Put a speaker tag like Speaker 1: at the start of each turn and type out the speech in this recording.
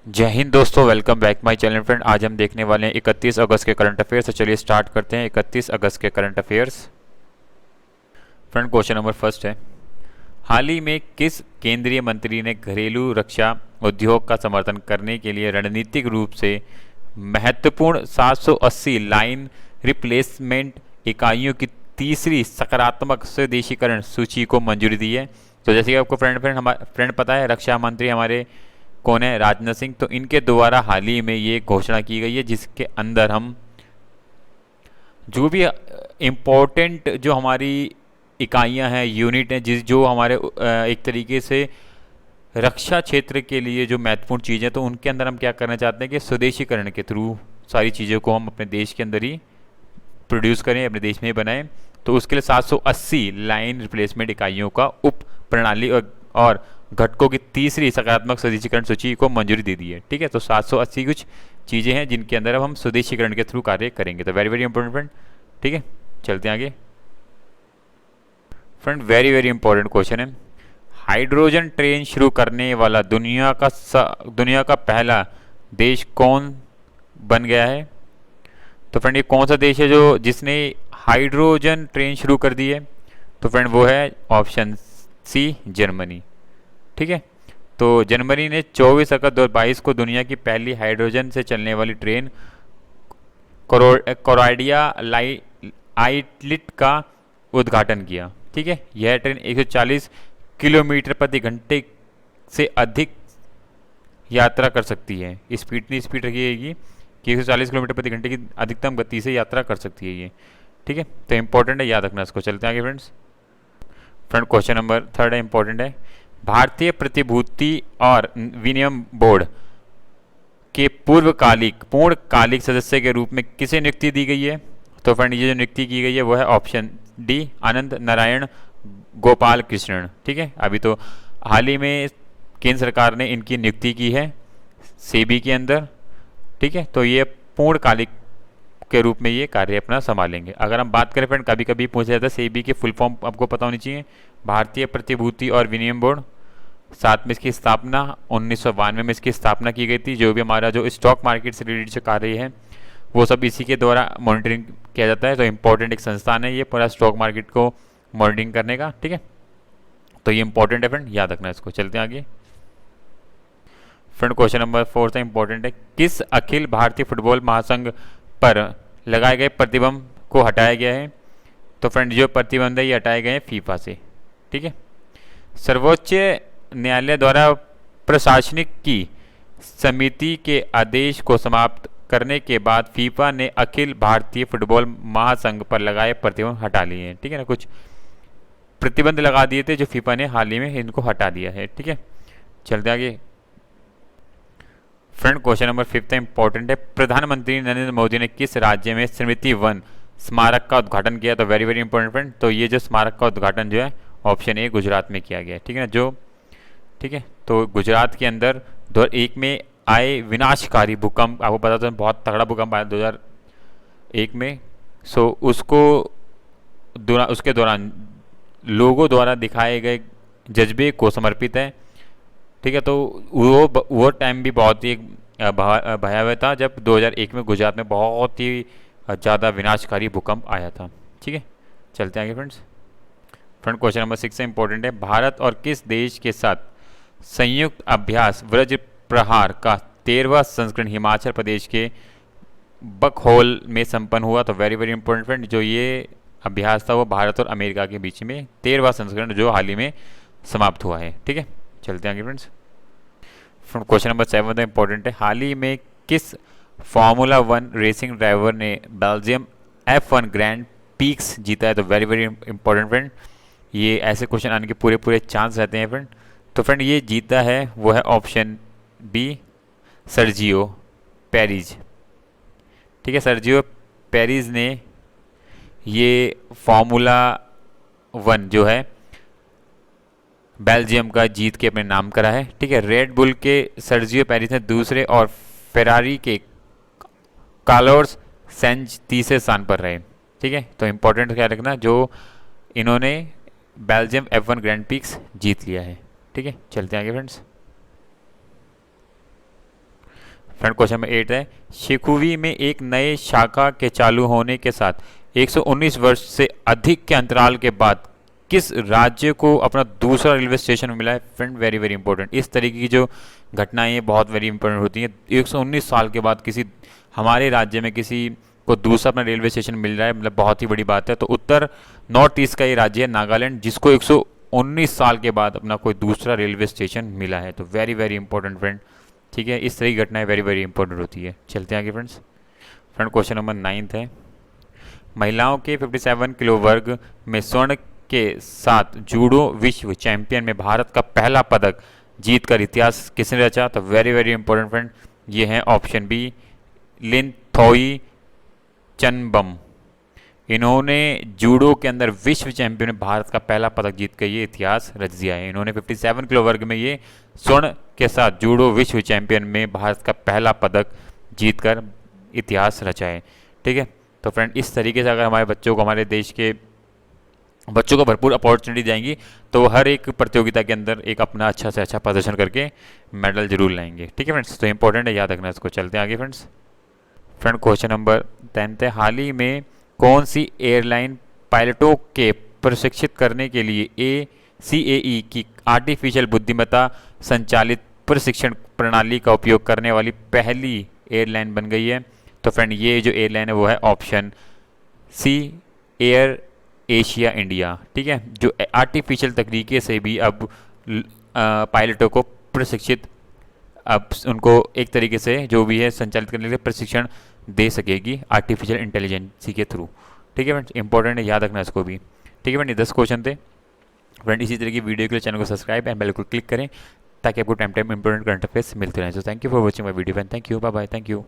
Speaker 1: जय हिंद दोस्तों, welcome back my channel friend. आज हम देखने वाले हैं 31 अगस्त के करंट अफेयर्स। तो चलिए स्टार्ट करते हैं 31 अगस्त के current affairs. Friend, question number first है, हाल ही में किस केंद्रीय मंत्री ने घरेलू रक्षा उद्योग का समर्थन करने के लिए रणनीतिक रूप से महत्वपूर्ण 780 लाइन रिप्लेसमेंट इकाइयों की तीसरी सकारात्मक स्वदेशीकरण सूची को मंजूरी दी है? तो जैसे कि आपको फ्रेंड पता है, रक्षा मंत्री हमारे कौन है? राजनाथ सिंह। तो इनके द्वारा हाल ही में ये घोषणा की गई है, जिसके अंदर हम जो भी इम्पोर्टेंट जो हमारी इकाइयां हैं, यूनिट हैं, जिस जो हमारे एक तरीके से रक्षा क्षेत्र के लिए जो महत्वपूर्ण चीज़ें, तो उनके अंदर हम क्या करना चाहते हैं कि स्वदेशीकरण के थ्रू सारी चीज़ों को हम अपने देश के अंदर ही प्रोड्यूस करें, अपने देश में ही बनाएं। तो उसके लिए 780 लाइन रिप्लेसमेंट इकाइयों का उप प्रणाली और घटकों की तीसरी सकारात्मक स्वदेशीकरण सूची को मंजूरी दे दी है। ठीक है, तो 780 कुछ चीज़ें हैं जिनके अंदर अब हम स्वदेशीकरण के थ्रू कार्य करेंगे। तो वेरी वेरी इंपॉर्टेंट फ्रेंड। ठीक है, चलते हैं आगे। Friend, very very important question है, हाइड्रोजन ट्रेन शुरू करने वाला दुनिया का पहला देश कौन बन गया है? तो फ्रेंड, ये कौन सा देश है जो जिसने हाइड्रोजन ट्रेन शुरू कर दी है? तो फ्रेंड, वो है ऑप्शन सी, जर्मनी। ठीक है, तो जनवरी ने 24 अगस्त 2022 को दुनिया की पहली हाइड्रोजन से चलने वाली ट्रेन कोराइडिया आइटलिट का उद्घाटन किया। ठीक है, यह ट्रेन 140 किलोमीटर प्रति घंटे से अधिक यात्रा कर सकती है। स्पीड इतनी स्पीड रखिएगी कि 140 किलोमीटर प्रति घंटे की अधिकतम गति से यात्रा कर सकती है ये। ठीक है, तो इंपॉर्टेंट है, याद रखना इसको। चलते हैं आगे friends. Friend, question number third है, इंपॉर्टेंट है, भारतीय प्रतिभूति और विनिमय बोर्ड के पूर्णकालिक सदस्य के रूप में किसे नियुक्ति दी गई है? तो फ्रेंड, ये जो नियुक्ति की गई है वो है ऑप्शन डी, आनंद नारायण गोपाल कृष्णन। ठीक है, अभी तो हाल ही में केंद्र सरकार ने इनकी नियुक्ति की है सेबी के अंदर। ठीक है, तो ये पूर्णकालिक के रूप में ये कार्य अपना संभालेंगे। अगर हम बात करें फ्रेंड, कभी कभी पूछा जाता है सेबी की फुल फॉर्म आपको पता होनी चाहिए, भारतीय प्रतिभूति और विनिमय बोर्ड। साथ में इसकी स्थापना 1992 में इसकी स्थापना की गई थी। जो भी हमारा जो स्टॉक मार्केट से रिलेटेड जो कार्य है वो सब इसी के द्वारा मॉनिटरिंग किया जाता है। तो इंपॉर्टेंट एक संस्थान है ये पूरा स्टॉक मार्केट को मॉनिटरिंग करने का। ठीक है, तो ये इंपॉर्टेंट है फ्रेंड, याद रखना इसको। चलते हैं आगे। फ्रेंड, क्वेश्चन नंबर फोर्थ है, इंपॉर्टेंट है, किस अखिल भारतीय फुटबॉल महासंघ पर लगाए गए प्रतिबंध को हटाया गया है? तो फ्रेंड, जो प्रतिबंध है ये हटाए गए हैं फीफा से। ठीक है, सर्वोच्च न्यायालय द्वारा प्रशासनिक की समिति के आदेश को समाप्त करने के बाद फीफा ने अखिल भारतीय फुटबॉल महासंघ पर लगाए प्रतिबंध हटा लिए हैं। ठीक है ना, कुछ प्रतिबंध लगा दिए थे जो फीफा ने हाल ही में इनको हटा दिया है। ठीक है, चलते आगे। फ्रेंड, क्वेश्चन नंबर फिफ्थ है, इंपॉर्टेंट है, प्रधानमंत्री नरेंद्र मोदी ने किस राज्य में स्मृति वन स्मारक का उद्घाटन किया? तो वेरी वेरी इंपॉर्टेंट फ्रेंड, तो ये जो स्मारक का उद्घाटन जो है ऑप्शन ए, गुजरात में किया गया। ठीक है ना, जो ठीक है, तो गुजरात के अंदर 2001 में आए विनाशकारी भूकंप, आपको पता था बहुत तगड़ा भूकंप आया 2001 में। सो उसके दौरान लोगों द्वारा दिखाए गए जज्बे को समर्पित है। ठीक है, तो वो टाइम भी बहुत ही भयावह था जब 2001 में गुजरात में बहुत ही ज़्यादा विनाशकारी भूकंप आया था। ठीक है, चलते हैं आगे फ्रेंड्स। फ्रेंड, क्वेश्चन नंबर 6 है, इंपॉर्टेंट है, भारत और किस देश के साथ संयुक्त अभ्यास वज्र प्रहार का 13वां संस्करण हिमाचल प्रदेश के बकहोल में संपन्न हुआ? तो वेरी वेरी इंपॉर्टेंट फ्रेंड, जो ये अभ्यास था वो भारत और अमेरिका के बीच में 13वां संस्करण जो हाल ही में समाप्त हुआ है। ठीक है, चलते हैं आगे फ्रेंड्स। क्वेश्चन नंबर 7 इंपॉर्टेंट है, हाल ही में किस फार्मूला 1 रेसिंग ड्राइवर ने बेल्जियम F1 ग्रैंड पीक्स जीता है? तो वेरी वेरी इंपॉर्टेंट फ्रेंड, ये ऐसे क्वेश्चन आने के पूरे पूरे चांस रहते हैं फ्रेंड। तो फ्रेंड, ये जीता है वो है ऑप्शन बी, सर्जियो पेरिज। ठीक है, सर्जियो पेरिज ने ये फार्मूला 1 जो है बेल्जियम का जीत के अपने नाम करा है। ठीक है, रेड बुल के सर्जियो पेरिस ने दूसरे और फेरारी के कार्लोस सेंज तीसरे स्थान पर रहे। ठीक है, तो इंपॉर्टेंट क्या रखना, जो इन्होंने बेल्जियम F1 ग्रैंड पिक्स जीत लिया है। ठीक है, चलते हैं आगे फ्रेंड्स। फ्रेंड क्वेश्चन नंबर 8 है, शिखुवी में एक नए शाखा के चालू होने के साथ 119 वर्ष से अधिक के अंतराल के बाद किस राज्य को अपना दूसरा रेलवे स्टेशन मिला है? फ्रेंड वेरी वेरी इंपॉर्टेंट, इस तरीके की जो घटनाएं हैं बहुत वेरी इंपॉर्टेंट होती हैं। 119 साल के बाद किसी हमारे राज्य में किसी को दूसरा अपना रेलवे स्टेशन मिल रहा है, मतलब बहुत ही बड़ी बात है। तो उत्तर नॉर्थ ईस्ट का ये राज्य है नागालैंड, जिसको 119 साल के बाद अपना कोई दूसरा रेलवे स्टेशन मिला है। तो वेरी वेरी इंपॉर्टेंट फ्रेंड, ठीक है, इस तरह की घटनाएं वेरी वेरी इंपॉर्टेंट होती है। चलते हैं आगे फ्रेंड्स। फ्रेंड क्वेश्चन नंबर 9 है, महिलाओं के 57 किलो वर्ग में स्वर्ण के साथ जूडो विश्व चैंपियन में भारत का पहला पदक जीतकर इतिहास किसने रचा? तो वेरी वेरी इंपॉर्टेंट फ्रेंड, ये है ऑप्शन बी, लिनथोई चनबम। इन्होंने जूडो के अंदर विश्व चैंपियन में भारत का पहला पदक जीत कर ये इतिहास रच दिया है। इन्होंने 57 किलो वर्ग में ये स्वर्ण के साथ जूडो विश्व चैंपियन में भारत का पहला पदक जीतकर इतिहास रचा है। ठीक है, तो फ्रेंड इस तरीके से अगर हमारे बच्चों को, हमारे देश के बच्चों को भरपूर अपॉर्चुनिटी जाएंगी तो वो हर एक प्रतियोगिता के अंदर एक अपना अच्छा से अच्छा प्रदर्शन करके मेडल जरूर लाएंगे। ठीक है फ्रेंड्स, तो इंपॉर्टेंट है, याद रखना इसको। चलते हैं आगे फ्रेंड्स। फ्रेंड क्वेश्चन नंबर 10 है, हाल ही में कौन सी एयरलाइन पायलटों के प्रशिक्षित करने के लिए ACAE की आर्टिफिशियल बुद्धिमत्ता संचालित प्रशिक्षण प्रणाली का उपयोग करने वाली पहली एयरलाइन बन गई है? तो फ्रेंड ये जो एयरलाइन है वो है option C, AirAsia India. ठीक है, जो आर्टिफिशियल तरीके से भी अब पायलटों को प्रशिक्षित, अब उनको एक तरीके से जो भी है संचालित करने के लिए प्रशिक्षण दे सकेगी आर्टिफिशियल इंटेलिजेंसी के थ्रू। ठीक है फ्रेंड्स, इंपॉर्टेंट है, याद रखना इसको भी। ठीक है फ्रेंड, 10 क्वेश्चन थे फ्रेंड। इसी तरह की वीडियो के लिए चैनल को सब्सक्राइब एंड बेल को क्लिक करें ताकि आपको time time important current affairs मिलते रहें। So thank you for watching my video and thank you, bye bye, thank you.